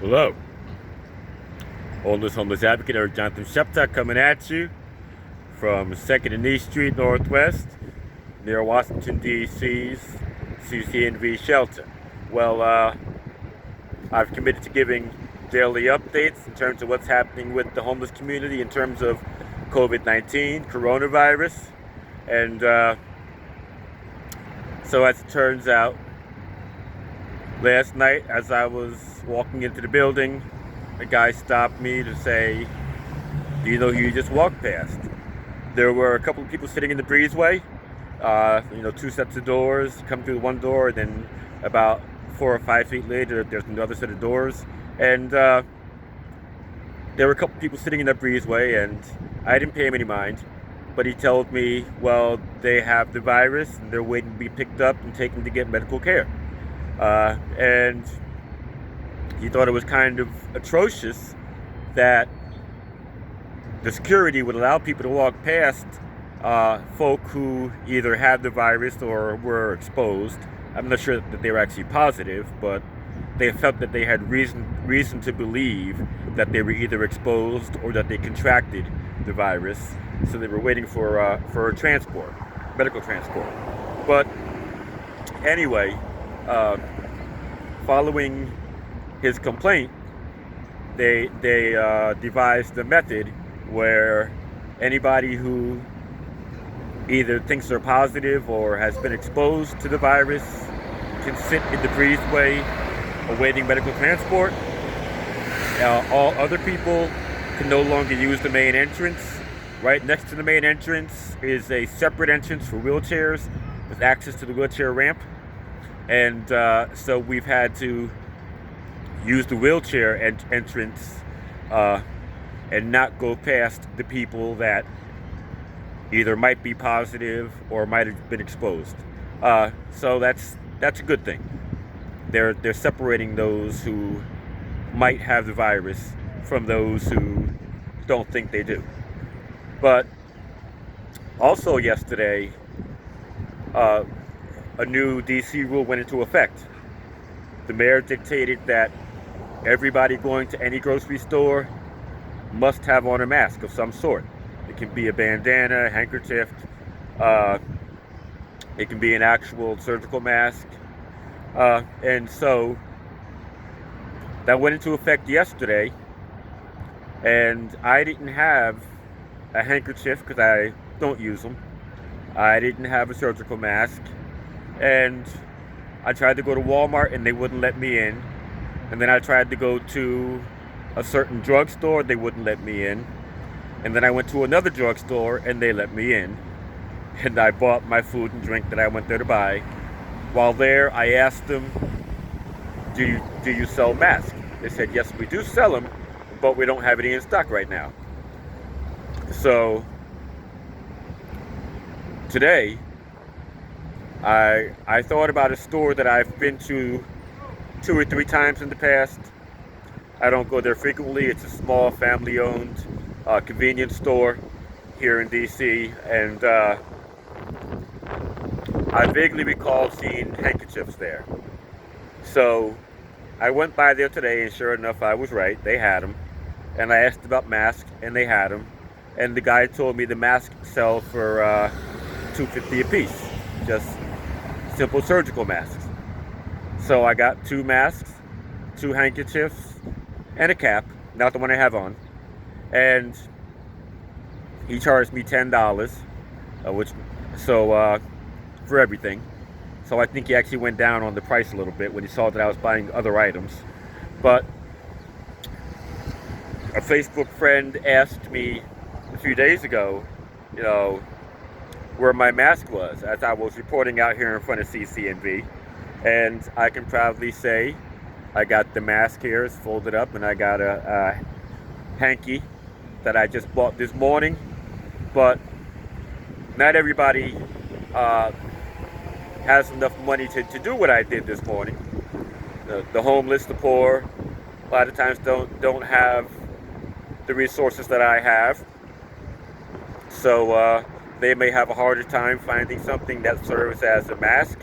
Hello, homeless advocate Eric Jonathan Shepta coming at you from 2nd and East Street Northwest near Washington, D.C.'s CCNV shelter. Well, I've committed to giving daily updates in terms of what's happening with the homeless community in terms of COVID-19, coronavirus, and so as it turns out, last night as I was walking into the building, a guy stopped me to say, "Do you know who you just walked past?" There were a couple of people sitting in the breezeway. Two sets of doors. Come through one door, and then about 4 or 5 feet later, there's another set of doors. And there were a couple of people sitting in that breezeway, and I didn't pay him any mind. But he told me, well, they have the virus, and they're waiting to be picked up and taken to get medical care. And he thought it was kind of atrocious that the security would allow people to walk past folk who either had the virus or were exposed. I'm not sure that they were actually positive, but they felt that they had reason to believe that they were either exposed or that they contracted the virus. So they were waiting for transport, medical transport. But anyway, following his complaint, they devised a method where anybody who either thinks they're positive or has been exposed to the virus can sit in the breezeway awaiting medical transport. All other people can no longer use the main entrance. Right next to the main entrance is a separate entrance for wheelchairs with access to the wheelchair ramp. And so we've had to use the wheelchair entrance and not go past the people that either might be positive or might have been exposed. So that's a good thing. They're separating those who might have the virus from those who don't think they do. But also yesterday, a new DC rule went into effect. The mayor dictated that everybody going to any grocery store must have on a mask of some sort. It can be a bandana, a handkerchief, it can be an actual surgical mask. And so that went into effect yesterday, and I didn't have a handkerchief because I don't use them. I didn't have a surgical mask, and I tried to go to Walmart and they wouldn't let me in. And then I tried to go to a certain drugstore, they wouldn't let me in. And then I went to another drugstore and they let me in. And I bought my food and drink that I went there to buy. While there, I asked them, do you sell masks? They said, yes, we do sell them, but we don't have any in stock right now. So today, I thought about a store that I've been to 2 or 3 times in the past. I don't go there frequently. It's a small family-owned convenience store here in DC, and I vaguely recall seeing handkerchiefs there. So I went by there today, and sure enough, I was right. They had them. And I asked about masks, and they had them. And the guy told me the masks sell for $2.50 a piece. Just simple surgical masks. So I got 2 masks, 2 handkerchiefs, and a cap, not the one I have on. And he charged me $10, for everything. So I think he actually went down on the price a little bit when he saw that I was buying other items. But a Facebook friend asked me a few days ago, where my mask was as I was reporting out here in front of CCNV. And I can proudly say I got the mask here, it's folded up, and I got a hanky that I just bought this morning. But not everybody has enough money to do what I did this morning. The homeless, the poor, a lot of times don't have the resources that I have. So they may have a harder time finding something that serves as a mask.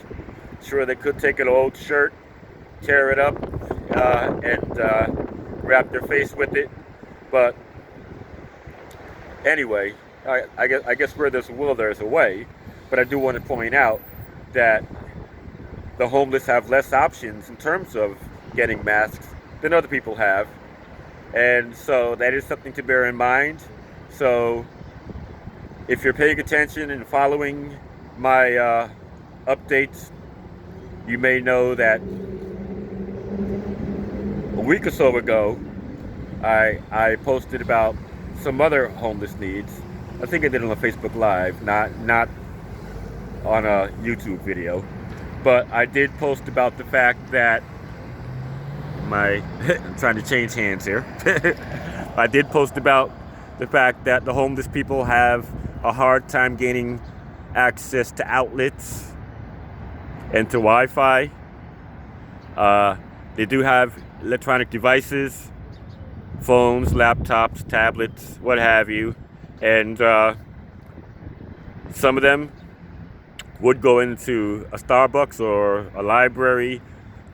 Sure, they could take an old shirt, tear it up, and wrap their face with it. But anyway, I guess where there's a will, there's a way. But I do want to point out that the homeless have less options in terms of getting masks than other people have. And so that is something to bear in mind. So if you're paying attention and following my updates, you may know that a week or so ago, I posted about some other homeless needs. I think I did it on a Facebook Live, not on a YouTube video. But I did post about the fact that I'm trying to change hands here. I did post about the fact that the homeless people have a hard time gaining access to outlets and to Wi-Fi. They do have electronic devices, phones, laptops, tablets, what have you, and some of them would go into a Starbucks or a library,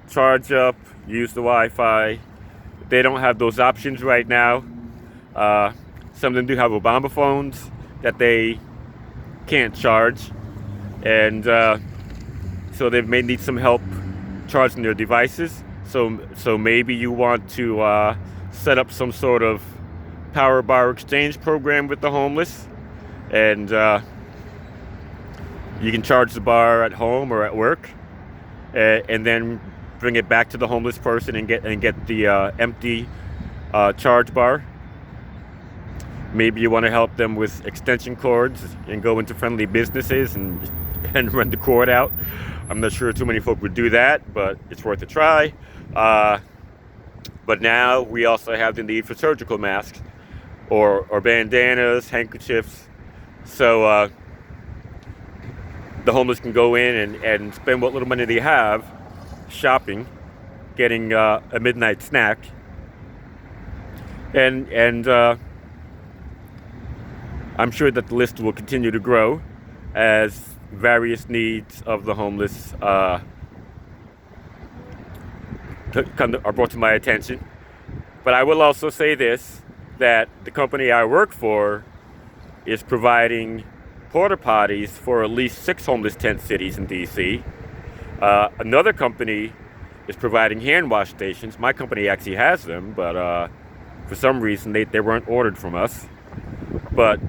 charge up, use the Wi-Fi. They don't have those options right now. Some of them do have Obama phones that they can't charge, and so they may need some help charging their devices. So maybe you want to set up some sort of power bar exchange program with the homeless, and you can charge the bar at home or at work, and then bring it back to the homeless person and get the empty charge bar. Maybe you want to help them with extension cords and go into friendly businesses and rent the cord out. I'm not sure too many folk would do that, but it's worth a try. But now we also have the need for surgical masks or bandanas, handkerchiefs. So the homeless can go in and spend what little money they have shopping, getting a midnight snack, and I'm sure that the list will continue to grow as various needs of the homeless are brought to my attention. But I will also say this, that the company I work for is providing porta potties for at least 6 homeless tent cities in DC. Another company is providing hand wash stations. My company actually has them, but for some reason they weren't ordered from us. But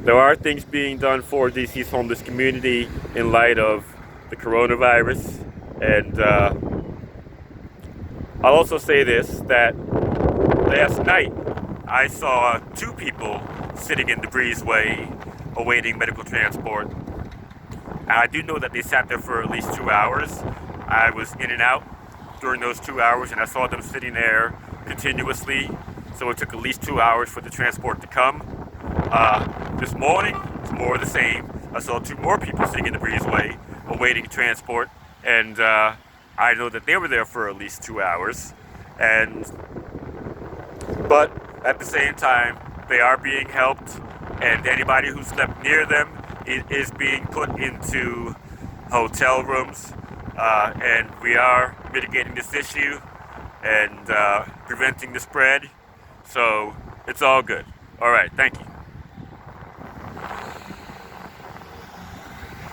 there are things being done for DC's homeless community in light of the coronavirus. And I'll also say this, that last night I saw 2 people sitting in the breezeway awaiting medical transport. And I do know that they sat there for at least 2 hours. I was in and out during those 2 hours, and I saw them sitting there continuously. So it took at least 2 hours for the transport to come. This morning, it's more of the same. I saw 2 more people sitting in the breezeway awaiting transport, and I know that they were there for at least 2 hours. But at the same time, they are being helped, and anybody who slept near them is being put into hotel rooms, and we are mitigating this issue and preventing the spread. So it's all good. All right, thank you.